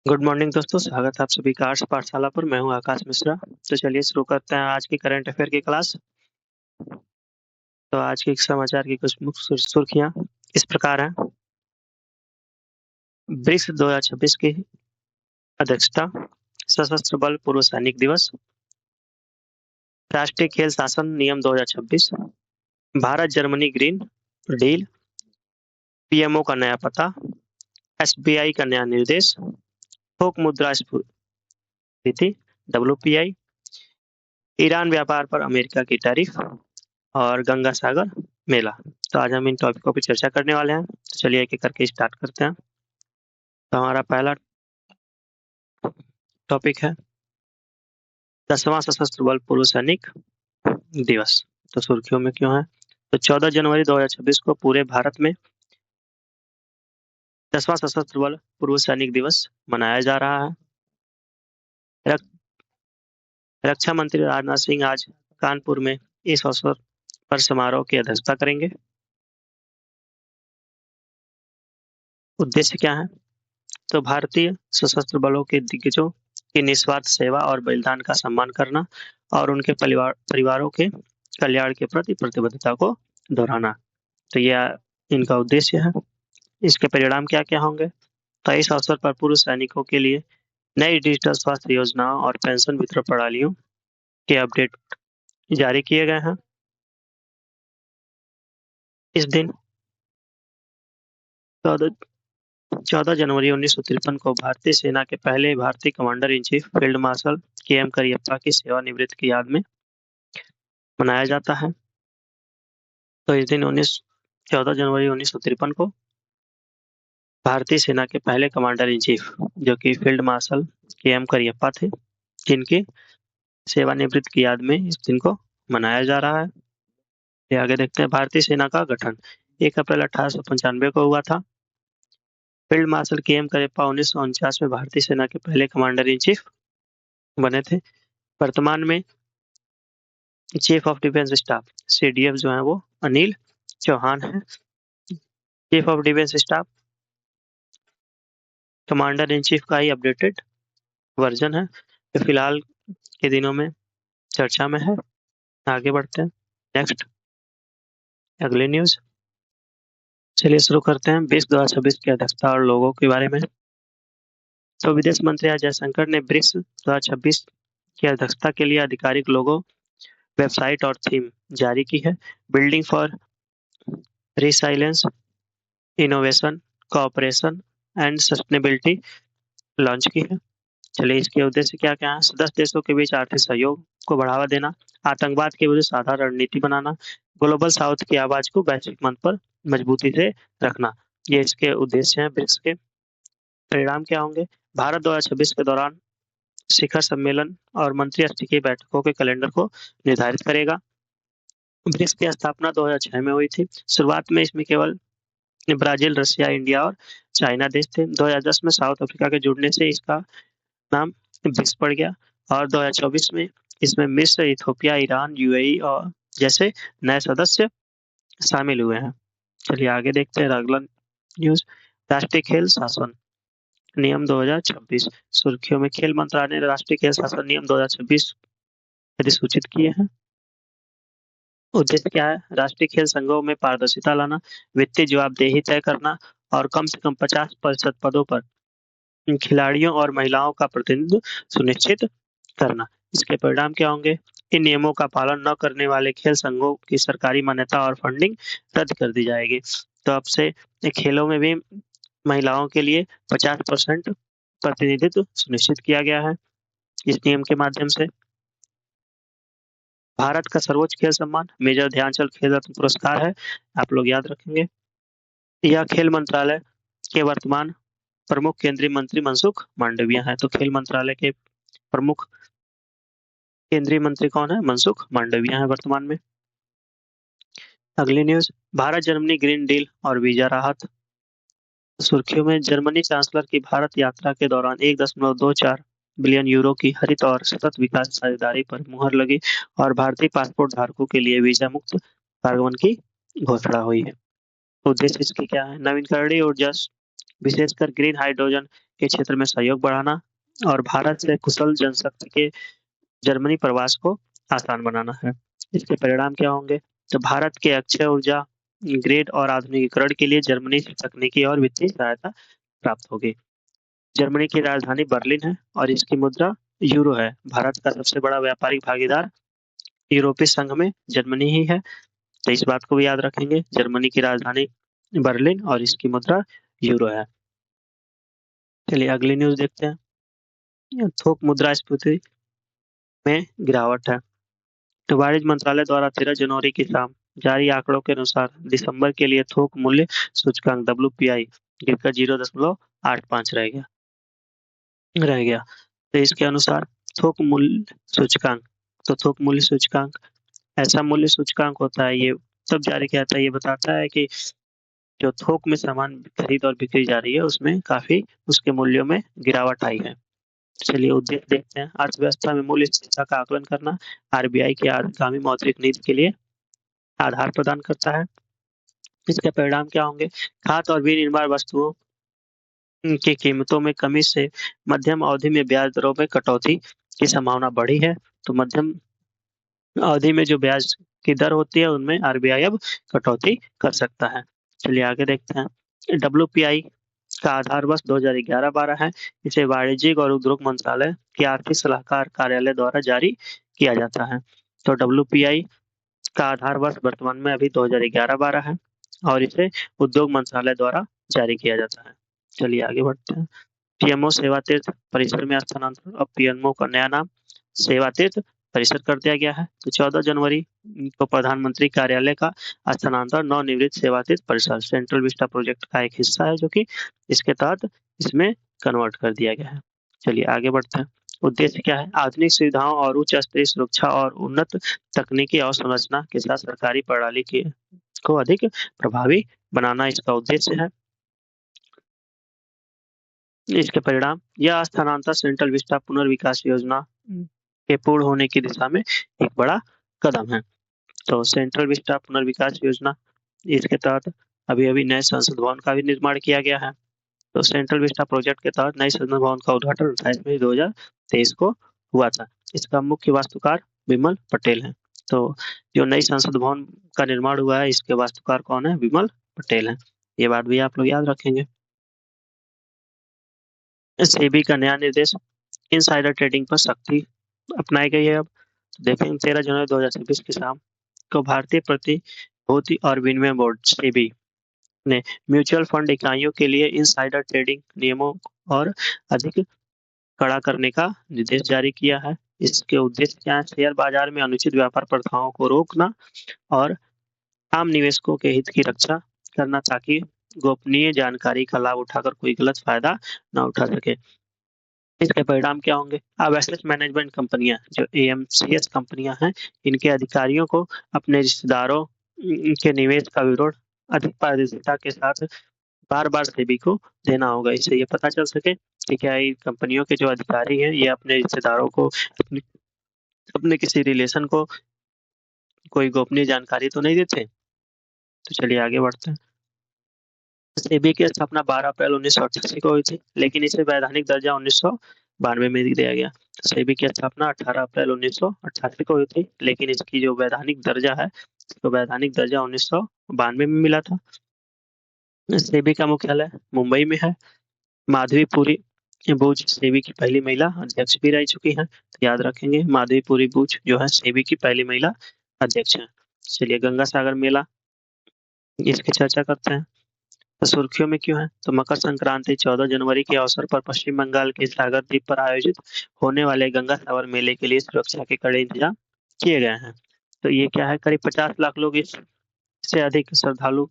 Good morning दोस्तों, स्वागत है आप सभी का आर्ट्स पाठशाला पर। मैं हूं आकाश मिश्रा। तो चलिए शुरू करते हैं आज की करंट अफेयर की क्लास। तो आज के समाचार की कुछ मुख्य सुर्खियां इस प्रकार हैं। ब्रिक्स 2026 की अध्यक्षता, सशस्त्र बल पूर्व सैनिक दिवस, राष्ट्रीय खेल शासन नियम 2026, Bharat Germany green deal, PMO का नया पता, एसबीआई का नया निर्देश, थोक मुद्रास्फीति डब्ल्यूपीआई, ईरान व्यापार पर अमेरिका की टैरिफ और गंगा सागर मेला। तो आज हम इन टॉपिकों पर चर्चा करने वाले हैं। तो चलिए एक एक करके स्टार्ट करते हैं। तो हमारा पहला टॉपिक है 10वां सशस्त्र बल पूर्व सैनिक दिवस। तो सुर्खियों में क्यों है? तो 14 जनवरी 2026 को पूरे भारत में 10वां सशस्त्र बल पूर्व सैनिक दिवस मनाया जा रहा है। रक्षा मंत्री राजनाथ सिंह आज कानपुर में इस अवसर पर समारोह की अध्यक्षता करेंगे। उद्देश्य क्या है? तो भारतीय सशस्त्र बलों के दिग्गजों की निस्वार्थ सेवा और बलिदान का सम्मान करना और उनके परिवारों के कल्याण के प्रति प्रतिबद्धता को दोहराना। तो यह इनका उद्देश्य है। इसके परिणाम क्या क्या होंगे? तो इस अवसर पर पूर्व सैनिकों के लिए नई डिजिटल स्वास्थ्य योजनाओं और पेंशन वितरण प्रणालियों के अपडेट जारी किए गए हैं। इस दिन 14 जनवरी 1953 को भारतीय सेना के पहले भारतीय commander in chief field marshal KM. Cariappa की सेवानिवृत्ति की याद में मनाया जाता है। तो इस दिन 14 जनवरी 1953 को भारतीय सेना के पहले कमांडर इन चीफ जो कि फील्ड मार्शल के.एम. करियप्पा थे, जिनकी सेवानिवृत्ति की याद में इस दिन को मनाया जा रहा है। ये आगे देखते हैं। भारतीय सेना का गठन 1 अप्रैल 1895 को हुआ था। Field marshal KM. करियप्पा 1949 में भारतीय सेना के पहले कमांडर इन चीफ बने थे। वर्तमान में chief of defence staff CDF जो है वो अनिल चौहान है। Chief of defence staff commander in chief का ही अपडेटेड वर्जन है, जो फिलहाल के दिनों में चर्चा में है। आगे बढ़ते हैं। नेक्स्ट अगली न्यूज। चलिए शुरू करते हैं। ब्रिक्स 2026 की अध्यक्षता और लोगों के बारे में। तो विदेश मंत्री एस जयशंकर ने ब्रिक्स 2026 की अध्यक्षता के लिए आधिकारिक लोगो, वेबसाइट और थीम जारी की है। Building for resilience, innovation, cooperation and sustainability launch की है। चलिए इसके उद्देश्य क्या क्या है? सदस्य देशों के बीच आर्थिक सहयोग को बढ़ावा देना, आतंकवाद के विरुद्ध साझा रणनीति बनाना, ग्लोबल साउथ की आवाज को वैश्विक मंच पर मजबूती से रखना। ये इसके उद्देश्य हैं। ब्रिक्स के परिणाम क्या होंगे? भारत 2026 के दौरान शिखर सम्मेलन और मंत्री स्तरीय की बैठकों के कैलेंडर को निर्धारित करेगा। ब्रिक्स की स्थापना 2006 में हुई थी। शुरुआत में इसमें केवल ब्राजील, रशिया, इंडिया और चाइना देश थे। 2010 में साउथ अफ्रीका के जुड़ने से इसका नाम ब्रिक्स पड़ गया और 2024 में इसमें मिस्र, इथोपिया, ईरान, यूएई और जैसे नए सदस्य शामिल हुए हैं। चलिए आगे देखते हैं अगला न्यूज। राष्ट्रीय खेल शासन नियम 2026। सुर्खियों में खेल मंत्रालय ने राष्ट्रीय खेल शासन नियम 2026 अधिसूचित किए हैं। उद्देश्य क्या है? राष्ट्रीय खेल संघों में पारदर्शिता लाना, वित्तीय जवाबदेही तय करना और कम से कम 50% पदों पर खिलाड़ियों और महिलाओं का प्रतिनिधित्व सुनिश्चित करना। इसके परिणाम क्या होंगे? इन नियमों का पालन न करने वाले खेल संघों की सरकारी मान्यता और फंडिंग रद्द कर दी जाएगी। तो अब से खेलों में भी महिलाओं के लिए 50% प्रतिनिधित्व सुनिश्चित किया गया है इस नियम के माध्यम से। भारत का सर्वोच्च खेल सम्मान मेजर ध्यानचंद खेल रत्न पुरस्कार है, आप लोग याद रखेंगे। यह खेल मंत्रालय के वर्तमान प्रमुख केंद्रीय मंत्री मनसुख मांडविया है। तो खेल मंत्रालय के प्रमुख केंद्रीय मंत्री कौन है? मनसुख मांडविया है वर्तमान में। अगली news. Bharat Germany green deal और वीजा राहत। सुर्खियों में जर्मनी चांसलर की भारत यात्रा के दौरान 1.24 बिलियन यूरो की हरित और सतत विकास साझेदारी पर मुहर लगी और भारतीय पासपोर्ट धारकों के लिए वीजा मुक्त आगमन की घोषणा हुई है। उद्देश्य इसकी क्या है? नवीकरणीय ऊर्जा विशेषकर ग्रीन हाइड्रोजन के क्षेत्र में सहयोग बढ़ाना और भारत से कुशल जनशक्ति के जर्मनी प्रवास को आसान बनाना है। इसके परिणाम क्या होंगे? तो भारत के अक्षय ऊर्जा ग्रिड और आधुनिकीकरण के लिए जर्मनी से तकनीकी और वित्तीय सहायता प्राप्त होगी। जर्मनी की राजधानी बर्लिन है और इसकी मुद्रा यूरो है। भारत का सबसे बड़ा व्यापारिक भागीदार यूरोपीय संघ में जर्मनी ही है, तो इस बात को भी याद रखेंगे। जर्मनी की राजधानी बर्लिन और इसकी मुद्रा यूरो है। चलिए अगली न्यूज देखते हैं। थोक मुद्रास्फीति में गिरावट है। तो वाणिज्य मंत्रालय द्वारा 13 जनवरी की शाम जारी आंकड़ों के अनुसार दिसंबर के लिए थोक मूल्य सूचकांक WPI गिरकर 0.85 रह गया। तो इसके अनुसार थोक मूल्य सूचकांक, तो थोक मूल्य सूचकांक ऐसा मूल्य सूचकांक होता है, ये सब जारी किया जाता है। ये बताता है कि जो थोक में सामान खरीद और बिक्री जा रही है उसमें काफी उसके मूल्यों में गिरावट आई है। चलिए उद्देश्य देखते हैं। अर्थव्यवस्था में मूल्य स्थिरता का आकलन करना आरबीआई की आगामी मौद्रिक नीति के लिए आधार प्रदान करता है। इसके परिणाम क्या होंगे? खाद्य और विनिर्माण वस्तुओं की कीमतों में कमी से मध्यम अवधि में ब्याज दरों में कटौती की संभावना बढ़ी है। तो मध्यम अवधि में जो ब्याज की दर होती है उनमें आरबीआई अब कटौती कर सकता है। चलिए आगे देखते हैं। WPI का आधार वर्ष 2011-12 है। इसे वाणिज्यिक और उद्योग मंत्रालय के आर्थिक सलाहकार कार्यालय द्वारा जारी किया जाता है। तो WPI का आधार वर्ष वर्तमान में अभी 2011-12 है और इसे उद्योग मंत्रालय द्वारा जारी किया जाता है। चलिए आगे बढ़ते हैं। पीएमओ सेवा तीर्थ परिसर में स्थानांतरण। अब पीएमओ का नया नाम सेवा तीर्थ परिसर कर दिया गया है। तो 14 जनवरी को प्रधानमंत्री कार्यालय का स्थानांतरण नवनिर्मित सेवा तीर्थ परिसर सेंट्रल विस्टा प्रोजेक्ट का एक हिस्सा है, जो कि इसके तहत इसमें कन्वर्ट कर दिया गया है। चलिए आगे बढ़ते हैं। उद्देश्य क्या है? आधुनिक सुविधाओं और उच्च स्तरीय सुरक्षा और उन्नत तकनीकी अवसंरचना के साथ सरकारी प्रणाली की को अधिक प्रभावी बनाना इसका उद्देश्य है। इसके परिणाम, यह स्थानांतरण सेंट्रल विस्टा पुनर्विकास योजना के पूर्ण होने की दिशा में एक बड़ा कदम है। तो सेंट्रल विस्टा पुनर्विकास योजना, इसके तहत अभी अभी नए संसद भवन का भी निर्माण किया गया है। तो सेंट्रल विस्टा प्रोजेक्ट के तहत नए संसद भवन का उद्घाटन 28 मई 2023 को हुआ था। इसका मुख्य वास्तुकार विमल पटेल है। तो जो नई संसद भवन का निर्माण हुआ है इसके वास्तुकार कौन है? विमल पटेल है। ये बात भी आप लोग याद रखेंगे। सेबी का नया निर्देश, इनसाइडर ट्रेडिंग पर सख्ती अपनाई गई है। अब देखेंगे 13 जनवरी 2026 की शाम को भारतीय प्रतिभूति और विनिमय बोर्ड सेबी ने म्यूचुअल फंड इकाइयों के लिए इनसाइडर ट्रेडिंग नियमों और अधिक कड़ा करने का निर्देश जारी किया है। इसके उद्देश्य क्या है? शेयर बाजार में अनुचित व्यापार प्रथाओं को रोकना और आम निवेशकों के हित की रक्षा करना, ताकि गोपनीय जानकारी का लाभ उठाकर कोई गलत फायदा न उठा सके। इसके परिणाम क्या होंगे? अब एसेट मैनेजमेंट कंपनियां, जो एएमसीएस कंपनियां हैं, इनके अधिकारियों को अपने रिश्तेदारों के निवेश का विवरण अधिक पारदर्शिता के साथ बार बार सेबी को देना होगा। इससे ये पता चल सके कि क्या ये कंपनियों के जो अधिकारी हैं ये अपने रिश्तेदारों को अपने, अपने किसी रिलेशन को कोई गोपनीय जानकारी तो नहीं देते। तो चलिए आगे बढ़ते हैं। सेबी की स्थापना 12 अप्रैल 1988 को हुई थी, लेकिन इसे वैधानिक दर्जा 1992 में दिया गया। सेबी की स्थापना 18 अप्रैल 1988 को हुई थी, लेकिन इसकी जो वैधानिक दर्जा है, इसको वैधानिक दर्जा 1992 में मिला था। सेबी का मुख्यालय मुंबई में है। माधवीपुरी बूच सेबी की पहली महिला अध्यक्ष भी रह चुकी हैं, तो याद रखेंगे माधवीपुरी बूच जो है सेबी की पहली महिला अध्यक्ष है। चलिए गंगा सागर मेला, इसकी चर्चा करते हैं। तो सुर्खियों में क्यों है? तो मकर संक्रांति 14 जनवरी के अवसर पर पश्चिम बंगाल के सागर द्वीप पर आयोजित होने वाले गंगा सागर मेले के लिए सुरक्षा के कड़े इंतजाम किए गए हैं। तो ये क्या है? करीब 50 लाख लोग, इससे अधिक श्रद्धालु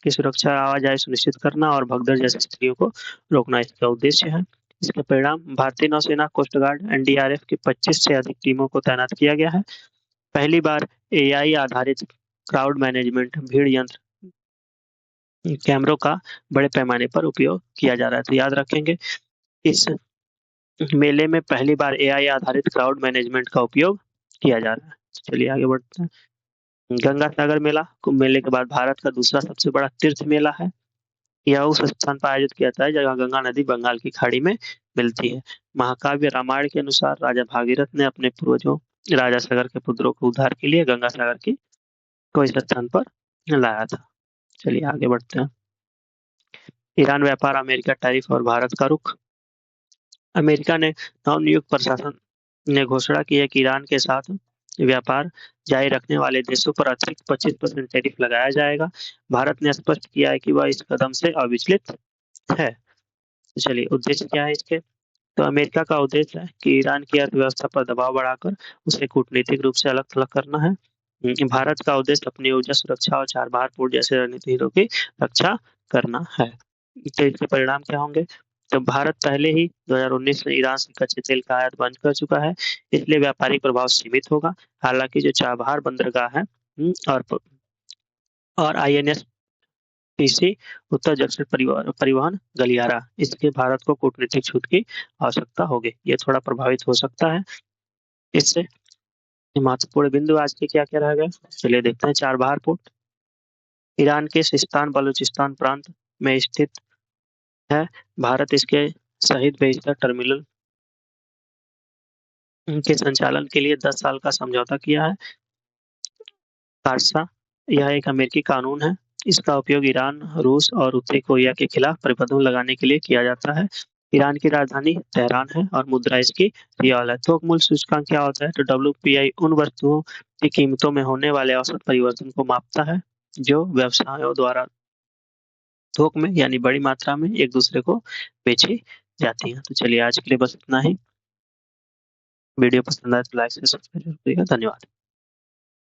की सुरक्षा आवाजाही सुनिश्चित करना और भगदड़ जैसी स्थितियों को रोकना इसका उद्देश्य है। इसके परिणाम, भारतीय नौसेना, कोस्ट गार्ड, एनडीआरएफ की 25 से अधिक टीमों को तैनात किया गया है। पहली बार एआई आधारित क्राउड मैनेजमेंट भीड़ यंत्र कैमरों का बड़े पैमाने पर उपयोग किया जा रहा है। तो याद रखेंगे इस मेले में पहली बार एआई आधारित क्राउड मैनेजमेंट का उपयोग किया जा रहा है। चलिए आगे बढ़ते हैं। गंगा सागर मेला कुंभ मेले के बाद भारत का दूसरा सबसे बड़ा तीर्थ मेला है। यह उस स्थान पर आयोजित किया जाता है जहाँ गंगा नदी बंगाल की खाड़ी में मिलती है। महाकाव्य रामायण के अनुसार राजा भागीरथ ने अपने पूर्वजों राजा सागर के पुत्रों को उद्धार के लिए गंगा सागर की को इस स्थान पर लाया था। चलिए आगे बढ़ते हैं। ईरान व्यापार, अमेरिका टैरिफ और भारत का रुख। अमेरिका ने नवनियुक्त प्रशासन ने घोषणा की है कि ईरान के साथ व्यापार जारी रखने वाले देशों पर अतिरिक्त 25% टैरिफ लगाया जाएगा। भारत ने स्पष्ट किया है कि वह इस कदम से अविचलित है। तो चलिए उद्देश्य क्या है इसके? तो अमेरिका का उद्देश्य है कि ईरान की अर्थव्यवस्था पर दबाव बढ़ाकर उसे कूटनीतिक रूप से अलग थलग करना है। भारत का उद्देश्य अपनी ऊर्जा सुरक्षा और चाबहार पोर्ट जैसे रणनीतिक हितों की रक्षा करना है। तो इसके परिणाम क्या होंगे? तो भारत पहले ही 2019 में ईरान से कच्चे तेल का आयात बंद कर चुका है, इसलिए व्यापारिक प्रभाव सीमित होगा। हालांकि जो चाबहार बंदरगाह है और आईएनएस तीसरी उत्तर दक्षिण परिवहन गलियारा, इसके भारत को कूटनीतिक छूट की आवश्यकता होगी। ये थोड़ा प्रभावित हो सकता है इससे। महत्वपूर्ण बिंदु आज के क्या क्या रह गए, चलिए देखते हैं। चाबहार पोर्ट ईरान के सिस्तान बलूचिस्तान प्रांत में स्थित है। भारत इसके शहीद बेइज्जत टर्मिनल के संचालन के लिए 10 साल का समझौता किया है। कार्सा यह एक अमेरिकी कानून है। इसका उपयोग ईरान, रूस और उत्तरी कोरिया के खिलाफ प्रतिबंध लगाने के लिए किया जाता है। ईरान की राजधानी तेहरान है और मुद्रा इसकी रियाल है। थोक मूल्य सूचकांक क्या होता है? तो डब्ल्यूपीआई उन वस्तुओं की कीमतों में होने वाले औसत परिवर्तन को मापता है जो व्यवसायों द्वारा थोक में यानी बड़ी मात्रा में एक दूसरे को बेची जाती है। तो चलिए आज के लिए बस इतना ही। वीडियो पसंद आए तो लाइक से सब्सक्राइब करिएगा। धन्यवाद।